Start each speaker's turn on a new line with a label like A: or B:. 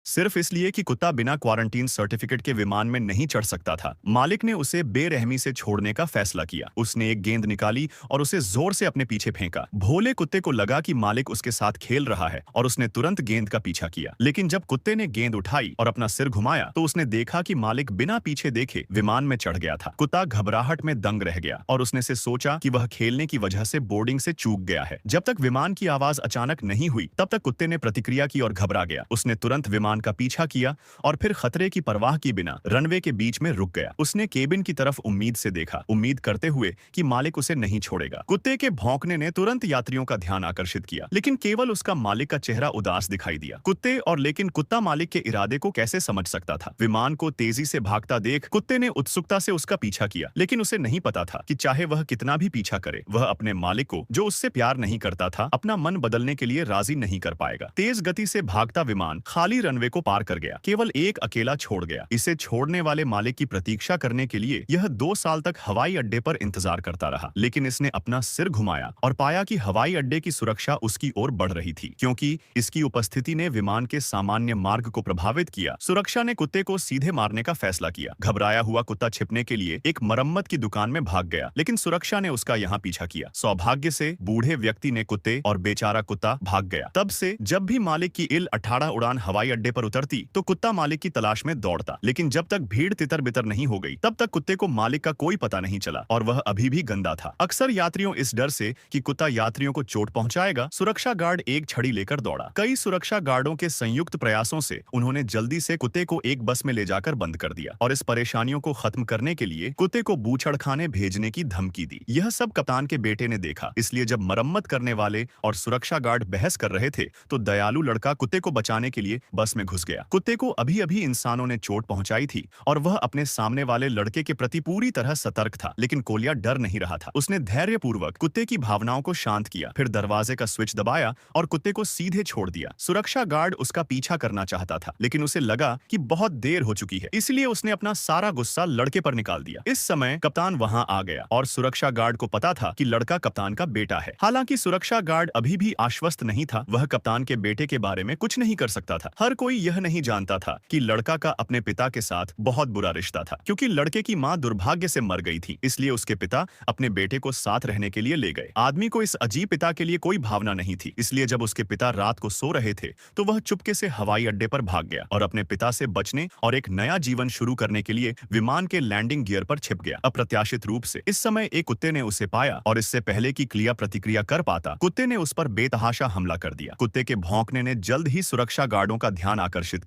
A: सिर्फ इसलिए कि कुत्ता बिना क्वारंटीन सर्टिफिकेट के विमान में नहीं चढ़ सकता था। मालिक ने उसे बेरहमी से छोड़ने का फैसला किया। उसने एक गेंद निकाली और उसे जोर से अपने पीछे फेंका। भोले कुत्ते को लगा कि मालिक उसके साथ खेल रहा है और उसने तुरंत गेंद का पीछा किया। लेकिन जब कुत्ते ने गेंद उठाई और अपना सिर घुमाया तो उसने देखा कि मालिक बिना पीछे देखे विमान में चढ़ गया था। कुत्ता घबराहट में दंग रह गया और उसने से सोचा कि वह खेलने की वजह से बोर्डिंग से चूक गया है। जब तक विमान की आवाज अचानक नहीं हुई तब तक कुत्ते ने प्रतिक्रिया की और घबरा गया। उसने तुरंत विमान का पीछा किया और फिर खतरे की परवाह किए बिना रनवे के बीच में रुक गया। उसने केबिन की तरफ उम्मीद से देखा, उम्मीद करते हुए कि मालिक उसे नहीं छोड़ेगा। कुत्ते के भौंकने ने तुरंत यात्रियों का ध्यान आकर्षित किया, लेकिन केवल उसका मालिक का चेहरा उदास दिखाई दिया। लेकिन कुत्ता मालिक के इरादे को कैसे समझ सकता था? विमान को तेजी से भागता देख कुत्ते ने उत्सुकता से उसका पीछा किया, लेकिन उसे नहीं पता था कि चाहे वह कितना भी पीछा करे, वह अपने मालिक को, जो उससे प्यार नहीं करता था, अपना मन बदलने के लिए राजी नहीं कर पाएगा। तेज गति से भागता विमान खाली रनवे को पार कर गया, केवल एक अकेला छोड़ गया। इसे छोड़ने वाले मालिक की प्रतीक्षा करने के लिए यह 2 साल तक हवाई अड्डे पर इंतजार करता रहा। लेकिन इसने अपना सिर घुमाया और पाया कि हवाई अड्डे की सुरक्षा उसकी ओर बढ़ रही थी, क्योंकि इसकी उपस्थिति ने विमान के सामान्य मार्ग को प्रभावित किया। सुरक्षा ने कुत्ते को सीधे मारने का फैसला किया। घबराया हुआ कुत्ता छिपने के लिए एक मरम्मत की दुकान में भाग गया, लेकिन सुरक्षा ने उसका यहाँ पीछा किया। सौभाग्य से बूढ़े व्यक्ति ने कुत्ते और बेचारा कुत्ता भाग गया। तब से जब भी मालिक की इल-18 उड़ान हवाई अड्डे पर उतरती तो कुत्ता मालिक की तलाश में दौड़ता, लेकिन जब तक भीड़ तितर बितर नहीं हो गई तब तक कुत्ते को मालिक का कोई पता नहीं चला और वह अभी भी गंदा था। अक्सर यात्रियों इस डर से कि कुत्ता यात्रियों को चोट पहुंचाएगा, सुरक्षा गार्ड एक छड़ी लेकर दौड़ा। कई सुरक्षा गार्डों के संयुक्त प्रयासों से उन्होंने जल्दी से कुत्ते को एक बस में ले जाकर बंद कर दिया और इस परेशानियों को खत्म करने के लिए कुत्ते को बूचड़खाने भेजने की धमकी दी। यह सब कप्तान के बेटे ने देखा, इसलिए जब मरम्मत करने वाले और सुरक्षा गार्ड बहस कर रहे थे तो दयालु लड़का कुत्ते को बचाने के लिए बस में घुस गया। कुत्ते को अभी अभी इंसानों ने चोट पहुंचाई थी और वह अपने सामने वाले लड़के के प्रति पूरी तरह सतर्क था, लेकिन कोलिया डर नहीं रहा था। उसने धैर्यपूर्वक कुत्ते की भावनाओं को शांत किया, फिर दरवाजे का स्विच दबाया और कुत्ते को सीधे छोड़ दिया। सुरक्षा गार्ड उसका पीछा करना चाहता था, लेकिन उसे लगा कि बहुत देर हो चुकी है, इसलिए उसने अपना सारा गुस्सा लड़के पर निकाल दिया। इस समय कप्तान वहां आ गया और सुरक्षा गार्ड को पता था कि लड़का कप्तान का बेटा है। हालांकि सुरक्षा गार्ड अभी भी आश्वस्त नहीं था, वह कप्तान के बेटे के बारे में कुछ नहीं कर सकता था। हर कोई यह नहीं जानता था कि लड़का का अपने पिता के साथ बहुत बुरा रिश्ता था, क्योंकि लड़के की मां दुर्भाग्य से मर गई थी, इसलिए उसके पिता अपने बेटे को साथ रहने के लिए ले गए। आदमी को इस अजीब पिता के लिए कोई भावना नहीं थी, इसलिए जब उसके पिता रात को सो रहे थे तो वह चुपके से हवाई अड्डे पर भाग गया और अपने पिता से बचने और एक नया जीवन शुरू करने के लिए विमान के लैंडिंग गियर पर छिप गया। अप्रत्याशित रूप से इस समय एक कुत्ते ने उसे पाया और इससे पहले कि क्रिया प्रतिक्रिया कर पाता, कुत्ते ने उस पर बेतहाशा हमला कर दिया। कुत्ते के भौंकने ने जल्द ही सुरक्षा गार्डों का ध्यान आकर्षित